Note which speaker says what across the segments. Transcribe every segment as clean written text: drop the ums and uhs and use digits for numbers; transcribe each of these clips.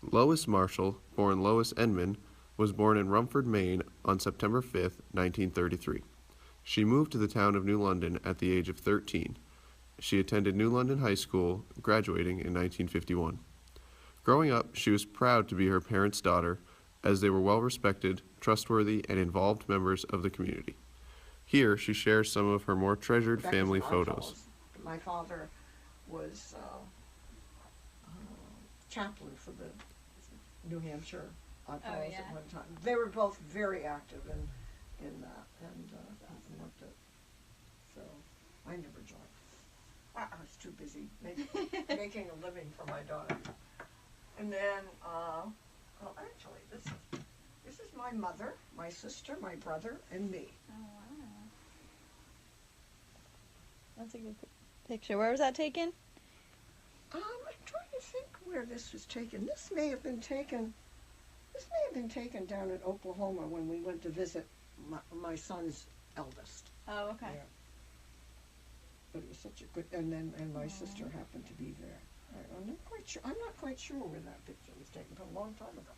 Speaker 1: Lois Marshall, born Lois Enman, was born in Rumford, Maine on September 5, 1933. She moved to the town of New London at the age of 13. She attended New London High School, graduating in 1951. Growing up, she was proud to be her parents' daughter, as they were well-respected, trustworthy, and involved members of the community. Here, she shares some of her more treasured family photos.
Speaker 2: My father was chaplain for the New Hampshire Oddfellows at one time. They were both very active in that, and loved it. So I never joined. I was too busy making a living for my daughter. And then, well, actually, this is my mother, my sister, my brother, and me.
Speaker 3: Oh, wow. That's a good picture. Where was that taken?
Speaker 2: I'm trying to think where this was taken. This may have been taken down in Oklahoma when we went to visit my son's eldest.
Speaker 3: Oh, okay.
Speaker 2: Yeah. But it was such a good, and my sister happened to be there. I'm not quite sure where that picture was taken, but a long time ago.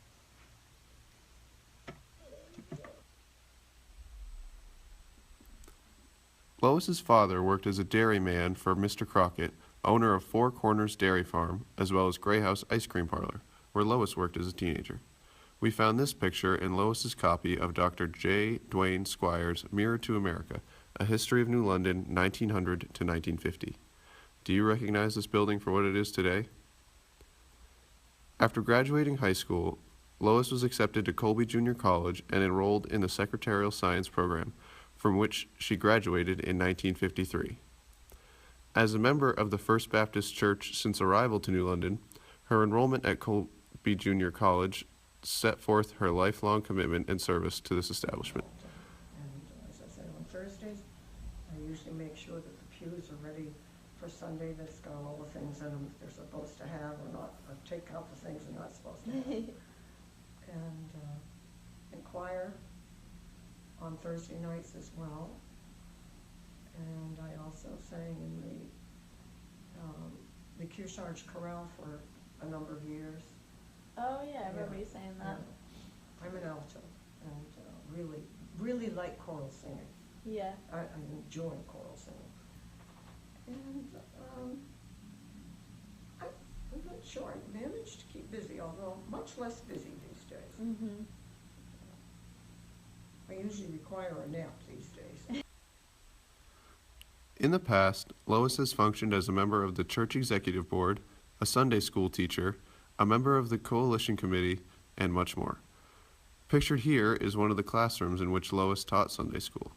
Speaker 1: Lois's father worked as a dairyman for Mr. Crockett, owner of Four Corners Dairy Farm, as well as Grey House Ice Cream Parlor, where Lois worked as a teenager. We found this picture in Lois's copy of Dr. J. Duane Squire's Mirror to America, A History of New London, 1900 to 1950. Do you recognize this building for what it is today? After graduating high school, Lois was accepted to Colby Junior College and enrolled in the Secretarial Science program, from which she graduated in 1953. As a member of the First Baptist Church since arrival to New London, her enrollment at Colby Junior College set forth her lifelong commitment and service to this establishment.
Speaker 2: And as I said, on Thursdays, I usually make sure that the pews are ready for Sunday. That's got all the things in them they're supposed to have, or not. Or take out the things they're not supposed to have. And in choir on Thursday nights as well. And I also sang in the Kearsarge Chorale for a number of years.
Speaker 3: Oh, yeah, I remember you saying that.
Speaker 2: Yeah. I'm an alto, and really like choral singing.
Speaker 3: Yeah.
Speaker 2: I enjoy choral singing. And I'm not sure. I managed to keep busy, although much less busy these days.
Speaker 3: Mm-hmm.
Speaker 2: I usually require a nap these days.
Speaker 1: In the past, Lois has functioned as a member of the Church Executive Board, a Sunday school teacher, a member of the Coalition Committee, and much more. Pictured here is one of the classrooms in which Lois taught Sunday school.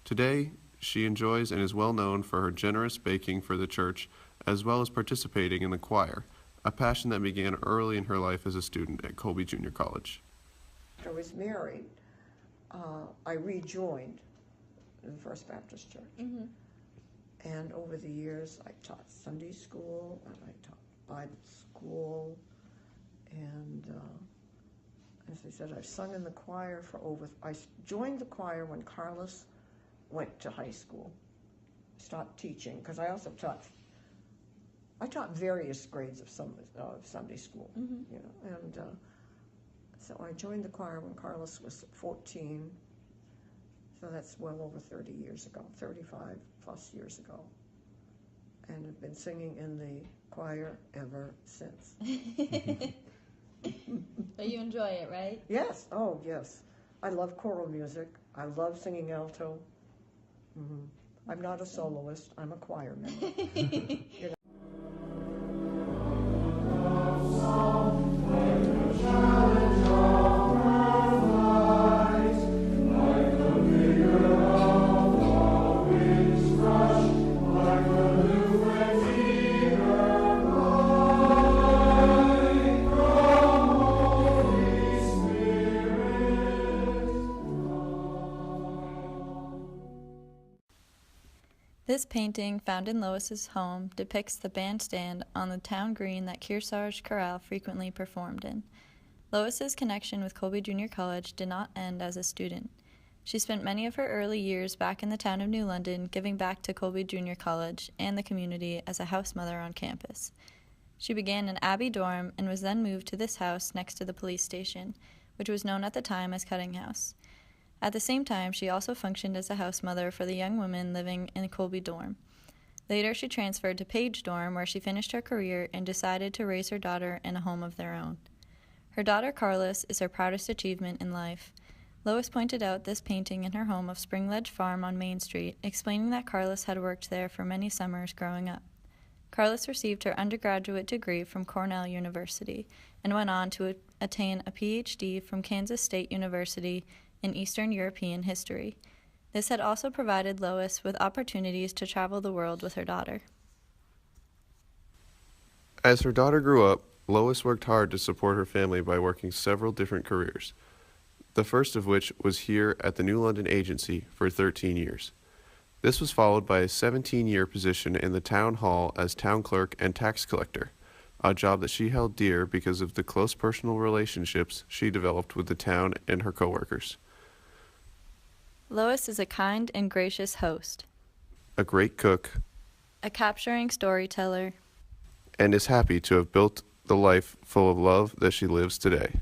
Speaker 1: Today, she enjoys and is well known for her generous baking for the church, as well as participating in the choir, a passion that began early in her life as a student at Colby Junior College.
Speaker 2: After I was married, I rejoined the First Baptist Church.
Speaker 3: Mm-hmm.
Speaker 2: And over the years, I taught Sunday school, and I taught Bible school, and as I said, I've sung in the choir I joined the choir when Carlos went to high school, stopped teaching, because I also taught various grades of Sunday school,
Speaker 3: Mm-hmm.
Speaker 2: you know, and so I joined the choir when Carlos was 14, so that's well over 30 years ago, 35 plus years ago, and have been singing in the choir ever since.
Speaker 3: But you enjoy it, right?
Speaker 2: Yes, oh yes. I love choral music. I love singing alto. Mm-hmm. I'm not a soloist, I'm a choir member. You know.
Speaker 3: This painting, found in Lois's home, depicts the bandstand on the town green that Kearsarge Chorale frequently performed in. Lois's connection with Colby Junior College did not end as a student. She spent many of her early years back in the town of New London, giving back to Colby Junior College and the community as a house mother on campus. She began in Abbey dorm and was then moved to this house next to the police station, which was known at the time as Cutting House. At the same time, she also functioned as a house mother for the young women living in the Colby dorm. Later, she transferred to Page dorm, where she finished her career and decided to raise her daughter in a home of their own. Her daughter Carlos is her proudest achievement in life. Lois pointed out this painting in her home of Spring Ledge Farm on Main Street, explaining that Carlos had worked there for many summers growing up. Carlos received her undergraduate degree from Cornell University and went on to attain a PhD from Kansas State University in Eastern European history. This had also provided Lois with opportunities to travel the world with her daughter.
Speaker 1: As her daughter grew up, Lois worked hard to support her family by working several different careers, the first of which was here at the New London Agency for 13 years. This was followed by a 17-year position in the town hall as town clerk and tax collector, a job that she held dear because of the close personal relationships she developed with the town and her coworkers.
Speaker 3: Lois is a kind and gracious host,
Speaker 1: A great cook,
Speaker 3: a capturing storyteller,
Speaker 1: and is happy to have built the life full of love that she lives today.